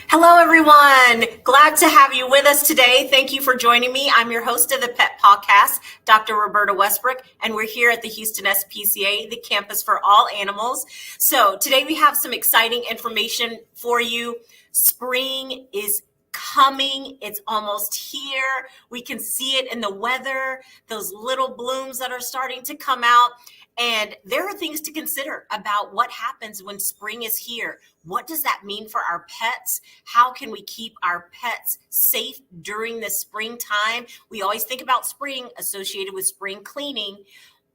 Hello, everyone. Glad to have you with us today. Thank you for joining me. I'm your host of the Pet Pawcast, Dr. Roberta Westbrook, and we're here at the Houston SPCA, the campus for all animals. So today we have some exciting information for you. Spring is coming. It's almost here. We can see it in the weather, those little blooms that are starting to come out. And there are things to consider about what happens when spring is here. What does that mean for our pets? How can we keep our pets safe during the springtime? We always think about spring associated with spring cleaning,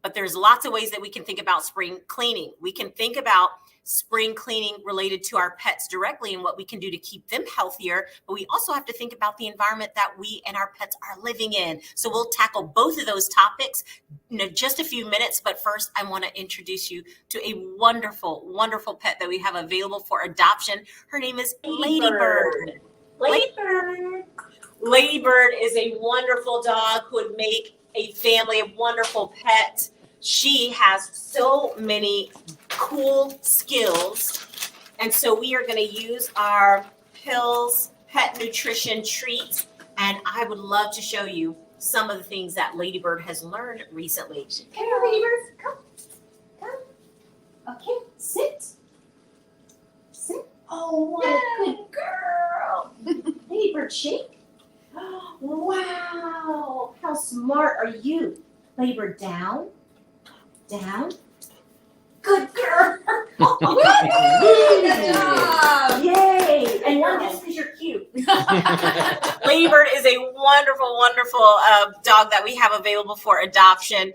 but there's lots of ways that we can think about spring cleaning. We can think about spring cleaning related to our pets directly and what we can do to keep them healthier, but we also have to think about the environment that we and our pets are living in. So we'll tackle both of those topics in just a few minutes, but first I want to introduce you to a wonderful, wonderful pet that we have available for adoption. Her name is Ladybird. Ladybird is a wonderful dog who would make a family, a wonderful pet. She has so many cool skills. And so we are going to use our pills, pet nutrition treats, and I would love to show you some of the things that Ladybird has learned recently. Come here, Ladybird. Come. Okay, sit. Oh, what a good girl. Ladybird, shake. Wow, how smart are you? Ladybird, down. Good girl. Good job. Yay. And one just because you're cute. Ladybird is a wonderful, wonderful dog that we have available for adoption.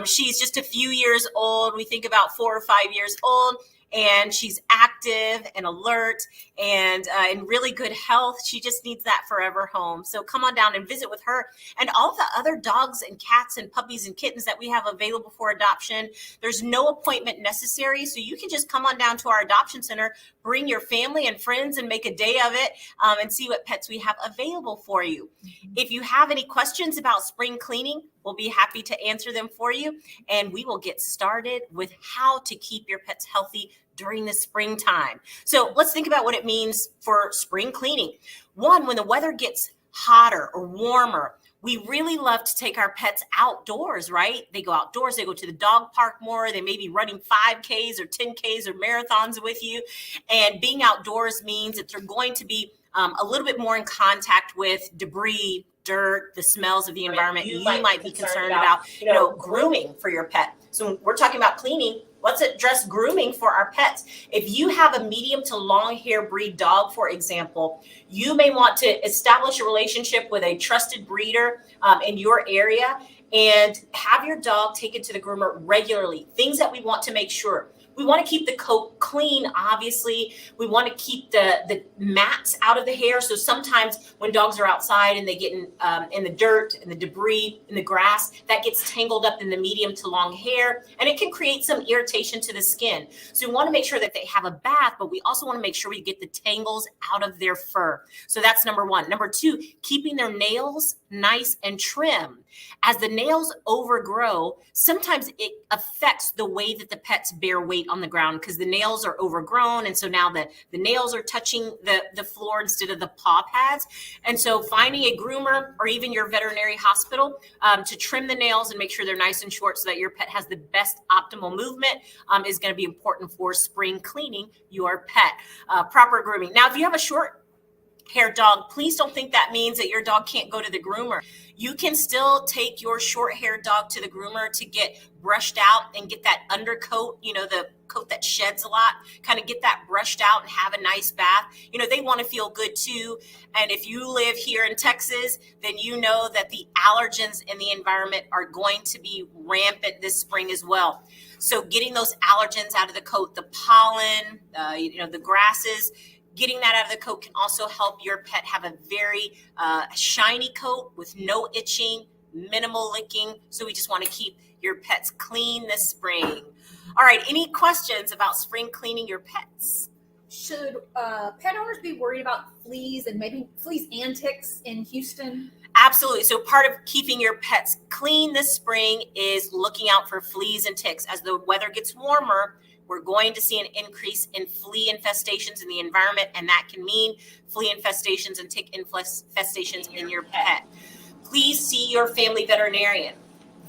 She's just a few years old. We think about 4 or 5 years old. And she's active and alert and in really good health. She just needs that forever home. So come on down and visit with her and all the other dogs and cats and puppies and kittens that we have available for adoption. There's no appointment necessary. So you can just come on down to our adoption center, bring your family and friends and make a day of it and see what pets we have available for you. If you have any questions about spring cleaning, we'll be happy to answer them for you. And we will get started with how to keep your pets healthy during the springtime. So let's think about what it means for spring cleaning. One, when the weather gets hotter or warmer, we really love to take our pets outdoors, right? They go outdoors, they go to the dog park more, they may be running 5Ks or 10Ks or marathons with you. And being outdoors means that they're going to be a little bit more in contact with debris, dirt, the smells of the environment. You might be concerned about, grooming for your pet. So when we're talking about cleaning, let's address grooming for our pets. If you have a medium to long hair breed dog, for example, you may want to establish a relationship with a trusted breeder in your area and have your dog taken to the groomer regularly. Things that we want to make sure. We want to keep the coat clean, obviously. We want to keep the mats out of the hair. So sometimes when dogs are outside and they get in the dirt and the debris in the grass, that gets tangled up in the medium to long hair, and it can create some irritation to the skin. So we want to make sure that they have a bath, but we also want to make sure we get the tangles out of their fur. So that's number one. Number two, keeping their nails nice and trim. As the nails overgrow, sometimes it affects the way that the pets bear weight on the ground because the nails are overgrown. And so now the nails are touching the floor instead of the paw pads. And so finding a groomer or even your veterinary hospital to trim the nails and make sure they're nice and short so that your pet has the best optimal movement is going to be important for spring cleaning your pet. Proper grooming. Now, if you have a short hair dog, please don't think that means that your dog can't go to the groomer. You can still take your short hair dog to the groomer to get brushed out and get that undercoat, the coat that sheds a lot, kind of get that brushed out and have a nice bath. They want to feel good too. And if you live here in Texas, then you know that the allergens in the environment are going to be rampant this spring as well. So getting those allergens out of the coat, the pollen, the grasses, getting that out of the coat can also help your pet have a very shiny coat with no itching, minimal licking. So we just want to keep your pets clean this spring. All right, any questions about spring cleaning your pets? Should pet owners be worried about fleas and maybe fleas and ticks in Houston? Absolutely. So part of keeping your pets clean this spring is looking out for fleas and ticks. As the weather gets warmer, we're going to see an increase in flea infestations in the environment, and that can mean flea infestations and tick infestations in your pet. Please see your family veterinarian.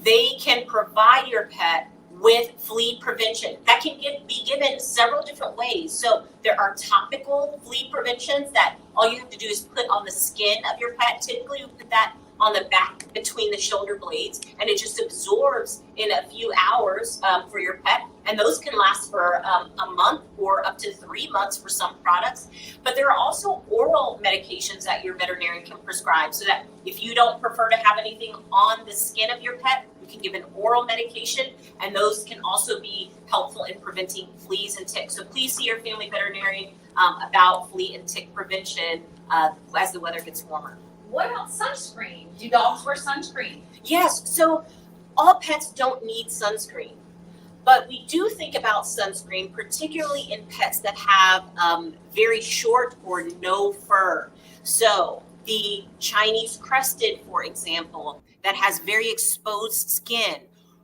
They can provide your pet with flea prevention. That can be given several different ways. So there are topical flea preventions that all you have to do is put on the skin of your pet. Typically, you put that on the back between the shoulder blades, and it just absorbs in a few hours for your pet. And those can last for a month or up to 3 months for some products. But there are also oral medications that your veterinarian can prescribe, so that if you don't prefer to have anything on the skin of your pet, you can give an oral medication, and those can also be helpful in preventing fleas and ticks. So please see your family veterinarian about flea and tick prevention as the weather gets warmer. What about sunscreen? Do dogs wear sunscreen? Yes, so all pets don't need sunscreen, but we do think about sunscreen, particularly in pets that have very short or no fur. So the Chinese crested, for example, that has very exposed skin,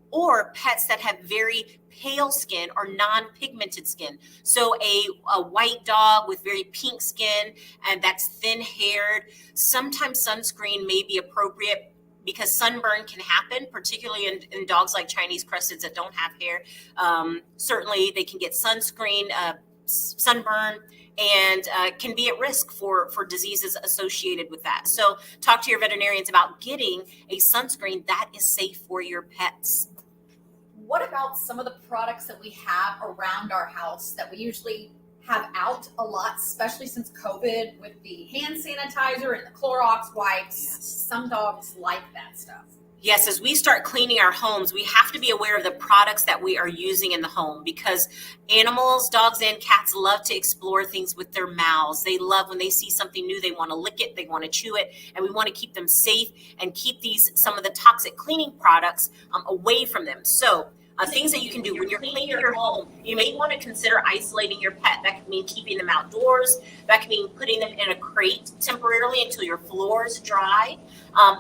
or pets that have very pale skin or non-pigmented skin. So a white dog with very pink skin and that's thin-haired, sometimes sunscreen may be appropriate because sunburn can happen, particularly in dogs like Chinese cresteds that don't have hair. Certainly they can get sunburn, and can be at risk for diseases associated with that. So talk to your veterinarians about getting a sunscreen that is safe for your pets. What about some of the products that we have around our house that we usually have out a lot, especially since COVID, with the hand sanitizer and the Clorox wipes? Yes. Some dogs like that stuff. Yes, as we start cleaning our homes, we have to be aware of the products that we are using in the home, because animals, dogs and cats, love to explore things with their mouths. They love when they see something new, they want to lick it, they want to chew it, and we want to keep them safe and keep some of the toxic cleaning products away from them. So things that you can do when you're cleaning your home, you may want to consider isolating your pet. That could mean keeping them outdoors. That could mean putting them in a crate temporarily until your floors dry.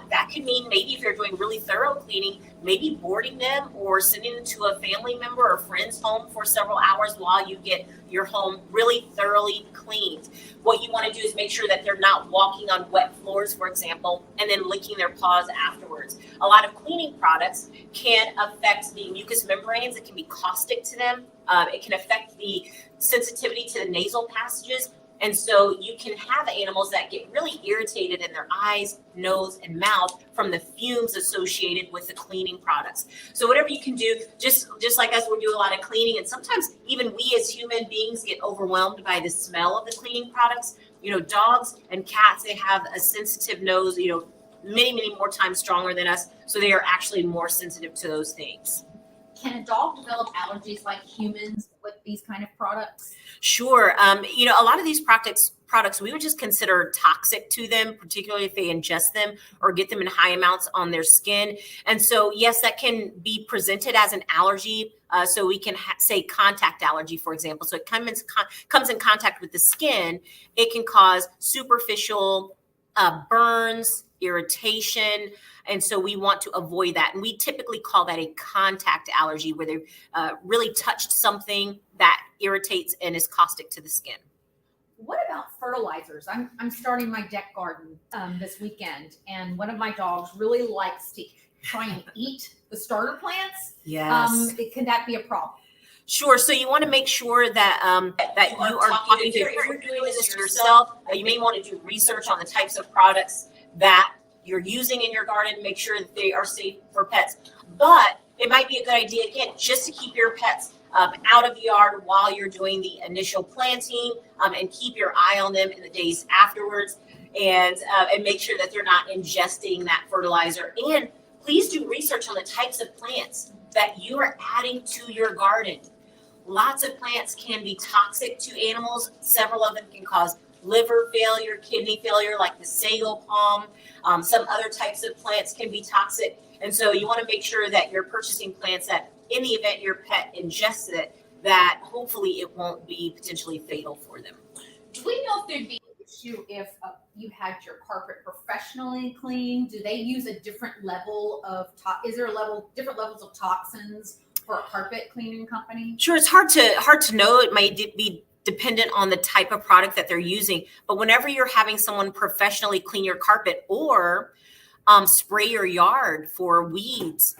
That could mean maybe if you're doing really thorough cleaning, maybe boarding them or sending them to a family member or friend's home for several hours while you get your home really thoroughly cleaned. What you want to do is make sure that they're not walking on wet floors, for example, and then licking their paws afterwards. A lot of cleaning products can affect the mucous membranes. It can be caustic to them. It can affect the sensitivity to the nasal passages. And so you can have animals that get really irritated in their eyes, nose, and mouth from the fumes associated with the cleaning products. So whatever you can do, just like us, we do a lot of cleaning, and sometimes even we as human beings get overwhelmed by the smell of the cleaning products. Dogs and cats, they have a sensitive nose, many, many more times stronger than us. So they are actually more sensitive to those things. Can a dog develop allergies like humans with these kind of products? Sure. A lot of these products we would just consider toxic to them, particularly if they ingest them or get them in high amounts on their skin. And so, yes, that can be presented as an allergy. So we can say contact allergy, for example. So it comes in contact with the skin. It can cause superficial burns, irritation. And so we want to avoid that. And we typically call that a contact allergy, where they really touched something that irritates and is caustic to the skin. What about fertilizers? I'm starting my deck garden this weekend, and one of my dogs really likes to try and eat the starter plants. Yes. Can that be a problem? Sure. So you want to make sure that you are talking to, if you're doing this yourself, you may want to do research on the types of products that you're using in your garden, make sure that they are safe for pets. But it might be a good idea, again, just to keep your pets out of the yard while you're doing the initial planting, and keep your eye on them in the days afterwards, and make sure that they're not ingesting that fertilizer. And please do research on the types of plants that you are adding to your garden. Lots of plants can be toxic to animals. Several of them can cause liver failure, kidney failure, like the sago palm. Some other types of plants can be toxic. And so you want to make sure that you're purchasing plants that, in the event your pet ingests it, that hopefully it won't be potentially fatal for them. Do we know if there'd be an issue if you had your carpet professionally cleaned? Do they use a different level of, is there different levels of toxins for a carpet cleaning company? Sure, it's hard to know. It might be dependent on the type of product that they're using. But whenever you're having someone professionally clean your carpet or spray your yard for weeds,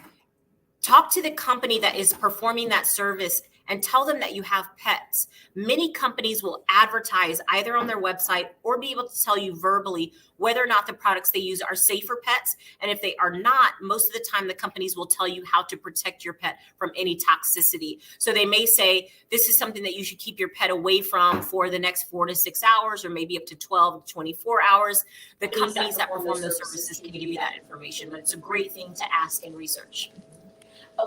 talk to the company that is performing that service and tell them that you have pets. Many companies will advertise either on their website or be able to tell you verbally whether or not the products they use are safe for pets. And if they are not, most of the time the companies will tell you how to protect your pet from any toxicity. So they may say, this is something that you should keep your pet away from for the next 4 to 6 hours, or maybe up to 12 to 24 hours. The companies that perform those services can give you that information, but it's a great thing to ask and research.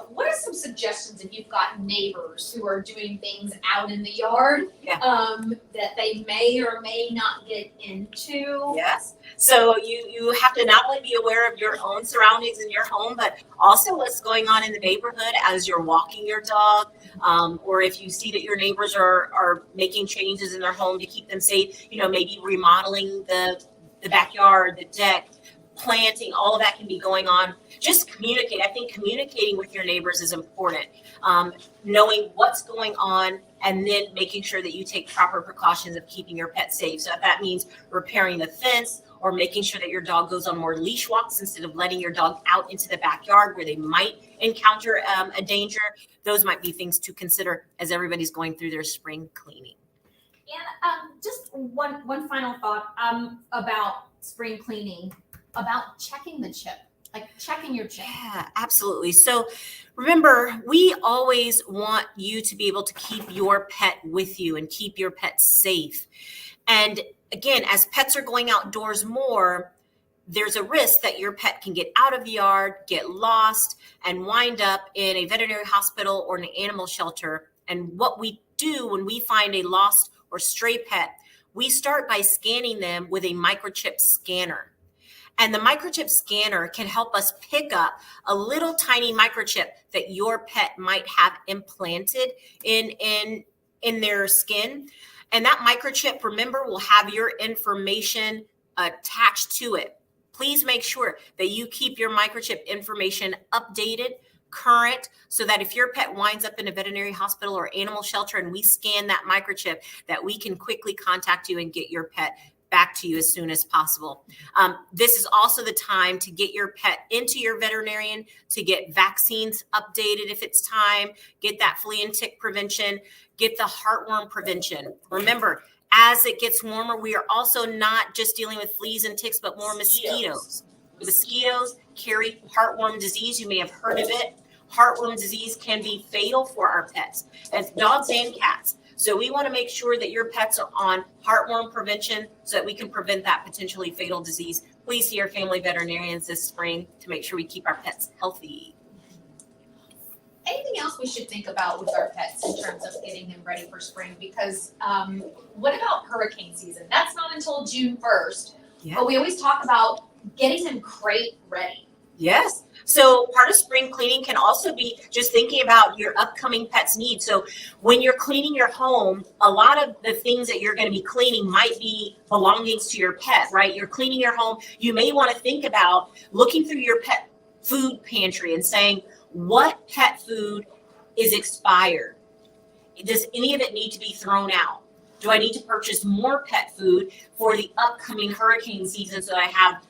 What are some suggestions if you've got neighbors who are doing things out in the yard that they may or may not get into? Yes. So you have to not only be aware of your own surroundings in your home, but also what's going on in the neighborhood as you're walking your dog, or if you see that your neighbors are making changes in their home to keep them safe, maybe remodeling the backyard, the deck, planting, all of that can be going on. Just communicate. I think communicating with your neighbors is important. Knowing what's going on and then making sure that you take proper precautions of keeping your pet safe. So if that means repairing the fence or making sure that your dog goes on more leash walks instead of letting your dog out into the backyard where they might encounter a danger, those might be things to consider as everybody's going through their spring cleaning. And just one final thought about spring cleaning, about checking the chip, like checking your chip. Yeah, absolutely. So remember, we always want you to be able to keep your pet with you and keep your pet safe. And again, as pets are going outdoors more, there's a risk that your pet can get out of the yard, get lost, and wind up in a veterinary hospital or an animal shelter. And what we do when we find a lost or stray pet, we start by scanning them with a microchip scanner. And the microchip scanner can help us pick up a little tiny microchip that your pet might have implanted in their skin. And that microchip, remember, will have your information attached to it. Please make sure that you keep your microchip information updated, current, so that if your pet winds up in a veterinary hospital or animal shelter and we scan that microchip, that we can quickly contact you and get your pet back to you as soon as possible. This is also the time to get your pet into your veterinarian, to get vaccines updated if it's time, get that flea and tick prevention, get the heartworm prevention. Remember, as it gets warmer, we are also not just dealing with fleas and ticks, but more mosquitoes. Mosquitoes carry heartworm disease. You may have heard of it. Heartworm disease can be fatal for our pets, as dogs and cats. So we want to make sure that your pets are on heartworm prevention so that we can prevent that potentially fatal disease. Please see our family veterinarians this spring to make sure we keep our pets healthy. Anything else we should think about with our pets in terms of getting them ready for spring? Because what about hurricane season? That's not until June 1st, but we always talk about getting them crate ready. Yes. So part of spring cleaning can also be just thinking about your upcoming pet's needs. So when you're cleaning your home, a lot of the things that you're going to be cleaning might be belongings to your pet, right? You're cleaning your home. You may want to think about looking through your pet food pantry and saying, what pet food is expired? Does any of it need to be thrown out? Do I need to purchase more pet food for the upcoming hurricane season so that I have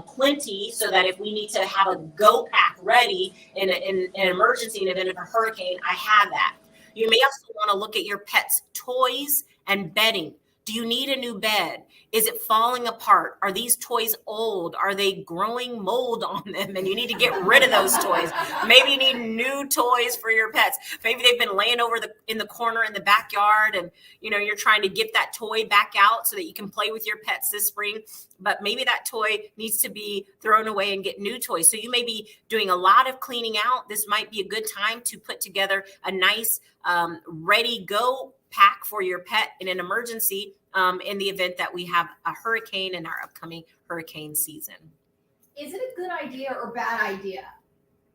plenty, so that if we need to have a go pack ready in an emergency in the event of a hurricane, I have that. You may also want to look at your pet's toys and bedding. Do you need a new bed? Is it falling apart? Are these toys old? Are they growing mold on them and you need to get rid of those toys? Maybe you need new toys for your pets. Maybe they've been laying over in the corner in the backyard and you're trying to get that toy back out so that you can play with your pets this spring. But maybe that toy needs to be thrown away and get new toys. So you may be doing a lot of cleaning out. This might be a good time to put together a nice ready go pack for your pet in an emergency in the event that we have a hurricane in our upcoming hurricane season. Is it a good idea or bad idea?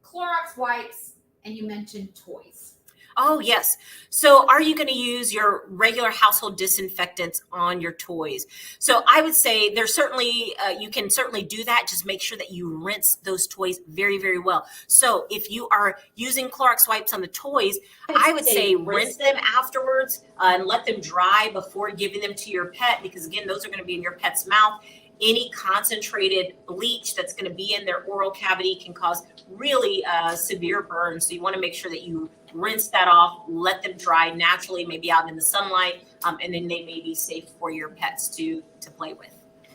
Clorox wipes, and you mentioned toys. Oh, yes. So are you going to use your regular household disinfectants on your toys? So I would say there's certainly, you can certainly do that. Just make sure that you rinse those toys very, very well. So if you are using Clorox wipes on the toys, I would say rinse them afterwards and let them dry before giving them to your pet, because again, those are going to be in your pet's mouth. Any concentrated bleach that's going to be in their oral cavity can cause really severe burns. So you want to make sure that you rinse that off, let them dry naturally, maybe out in the sunlight, and then they may be safe for your pets to play with.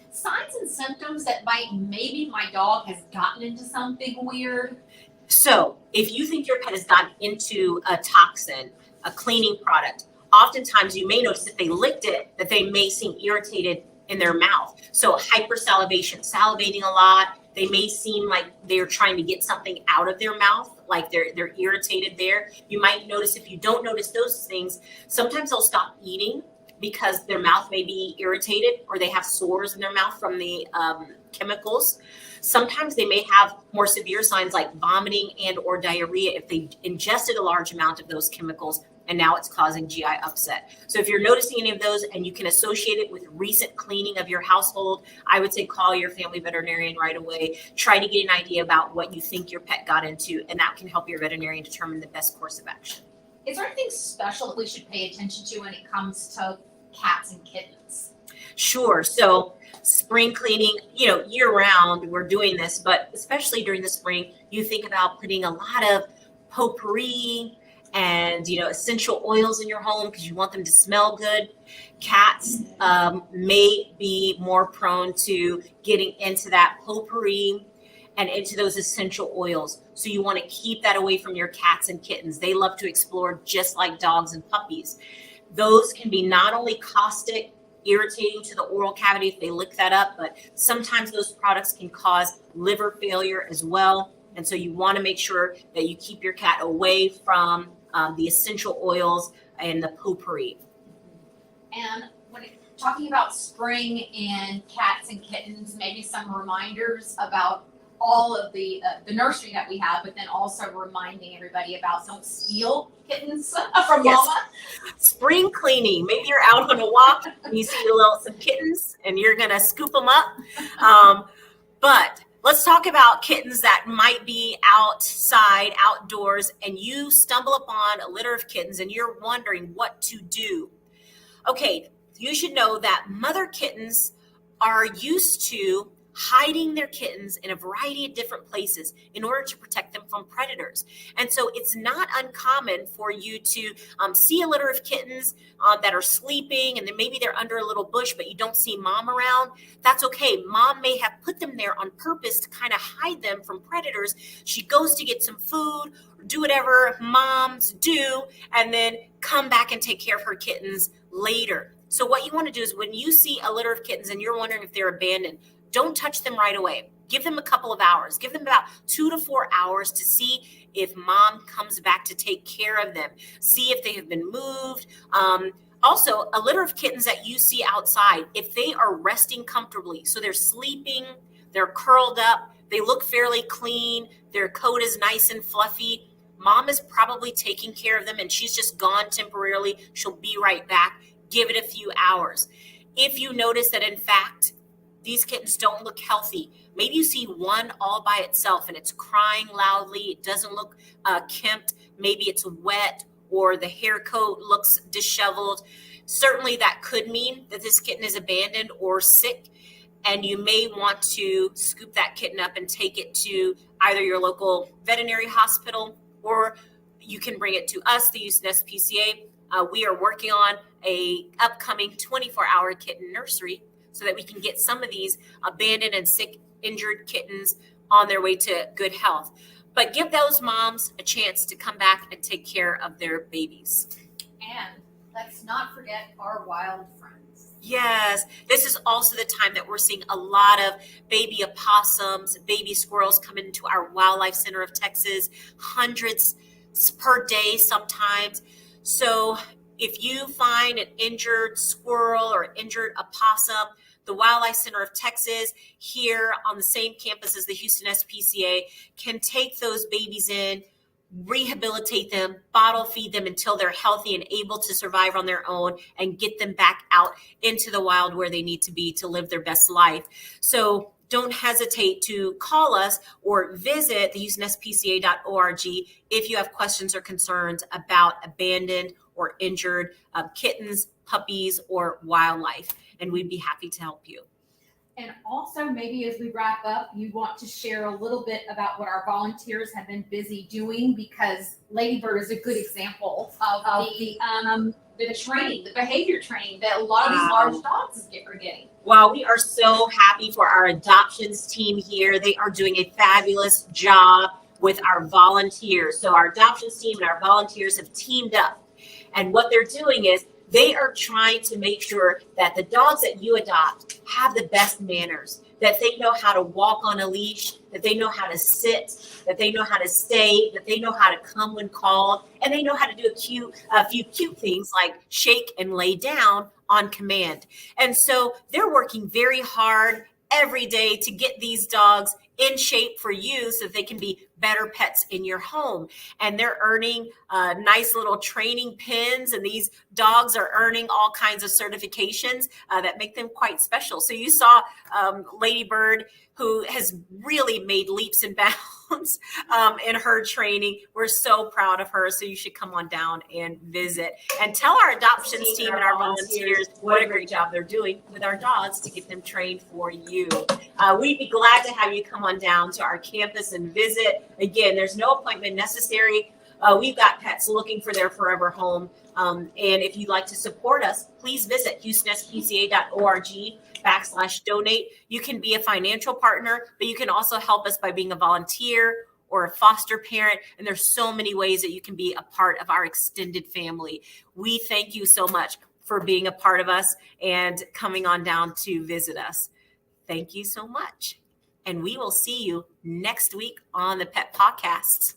Signs and symptoms that maybe my dog has gotten into something weird. So if you think your pet has gotten into a toxin, a cleaning product, oftentimes you may notice if they licked it that they may seem irritated in their mouth. So hypersalivation, salivating a lot. They may seem like they're trying to get something out of their mouth, like they're irritated there. You might notice, if you don't notice those things, sometimes they'll stop eating because their mouth may be irritated, or they have sores in their mouth from the chemicals. Sometimes they may have more severe signs like vomiting and or diarrhea if they ingested a large amount of those chemicals, and now it's causing GI upset. So if you're noticing any of those and you can associate it with recent cleaning of your household, I would say call your family veterinarian right away. Try to get an idea about what you think your pet got into, and that can help your veterinarian determine the best course of action. Is there anything special that we should pay attention to when it comes to cats and kittens? Sure. So spring cleaning, year round, we're doing this, but especially during the spring, you think about putting a lot of potpourri and essential oils in your home because you want them to smell good. Cats may be more prone to getting into that potpourri and into those essential oils. So you want to keep that away from your cats and kittens. They love to explore just like dogs and puppies. Those can be not only caustic, irritating to the oral cavity if they lick that up, but sometimes those products can cause liver failure as well. And so you want to make sure that you keep your cat away from the essential oils and the potpourri. And when talking about spring and cats and kittens, maybe some reminders about all of the nursery that we have, but then also reminding everybody about some steal kittens from Yes. Mama. Spring cleaning. Maybe you're out on a walk and you see some kittens and you're gonna scoop them up. But let's talk about kittens that might be outside, outdoors, and you stumble upon a litter of kittens and you're wondering what to do. Okay, you should know that mother kittens are used to hiding their kittens in a variety of different places in order to protect them from predators. And so it's not uncommon for you to see a litter of kittens that are sleeping, and then maybe they're under a little bush, but you don't see mom around. That's okay. Mom may have put them there on purpose to kind of hide them from predators. She goes to get some food, or do whatever moms do, and then come back and take care of her kittens later. So what you want to do is when you see a litter of kittens and you're wondering if they're abandoned, don't touch them right away. Give them a couple of hours. Give them about 2 to 4 hours to see if mom comes back to take care of them. See if they have been moved. Also, a litter of kittens that you see outside, if they are resting comfortably, so they're sleeping, they're curled up, they look fairly clean, their coat is nice and fluffy, mom is probably taking care of them and she's just gone temporarily. She'll be right back. Give it a few hours. If you notice that, in fact, these kittens don't look healthy, maybe you see one all by itself and it's crying loudly, it doesn't look kempt, maybe it's wet or the hair coat looks disheveled, certainly that could mean that this kitten is abandoned or sick, and you may want to scoop that kitten up and take it to either your local veterinary hospital, or you can bring it to us, the Houston SPCA. We are working on a upcoming 24-hour kitten nursery so that we can get some of these abandoned and sick, injured kittens on their way to good health. But give those moms a chance to come back and take care of their babies. And let's not forget our wild friends. Yes, this is also the time that we're seeing a lot of baby opossums, baby squirrels come into our wildlife center of Texas, hundreds per day sometimes. So if you find an injured squirrel or injured opossum, the Wildlife Center of Texas here on the same campus as the Houston SPCA can take those babies in, rehabilitate them, bottle feed them until they're healthy and able to survive on their own, and get them back out into the wild where they need to be to live their best life. So don't hesitate to call us or visit the SPCA.org if you have questions or concerns about abandoned or injured kittens, puppies, or wildlife, and we'd be happy to help you. And also, maybe as we wrap up, you want to share a little bit about what our volunteers have been busy doing, because Ladybird is a good example of the training, the behavior training that a lot of these large dogs are getting. Wow, we are so happy for our adoptions team here. They are doing a fabulous job with our volunteers. So our adoptions team and our volunteers have teamed up. And what they're doing is they are trying to make sure that the dogs that you adopt have the best manners, that they know how to walk on a leash, that they know how to sit, that they know how to stay, that they know how to come when called, and they know how to do a few cute things like shake and lay down on command. And so they're working very hard every day to get these dogs in shape for you so that they can be better pets in your home. And they're earning nice little training pins, and these dogs are earning all kinds of certifications that make them quite special. So you saw Ladybird, who has really made leaps and bounds in her training. We're so proud of her. So you should come on down and visit and tell our adoptions team and our volunteers what a great job they're doing with our dogs to get them trained for you. We'd be glad to have you come on down to our campus and visit. Again, there's no appointment necessary. We've got pets looking for their forever home. And if you'd like to support us, please visit HoustonSPCA.org/donate. You can be a financial partner, but you can also help us by being a volunteer or a foster parent. And there's so many ways that you can be a part of our extended family. We thank you so much for being a part of us and coming on down to visit us. Thank you so much. And we will see you next week on the Pet Pawcasts.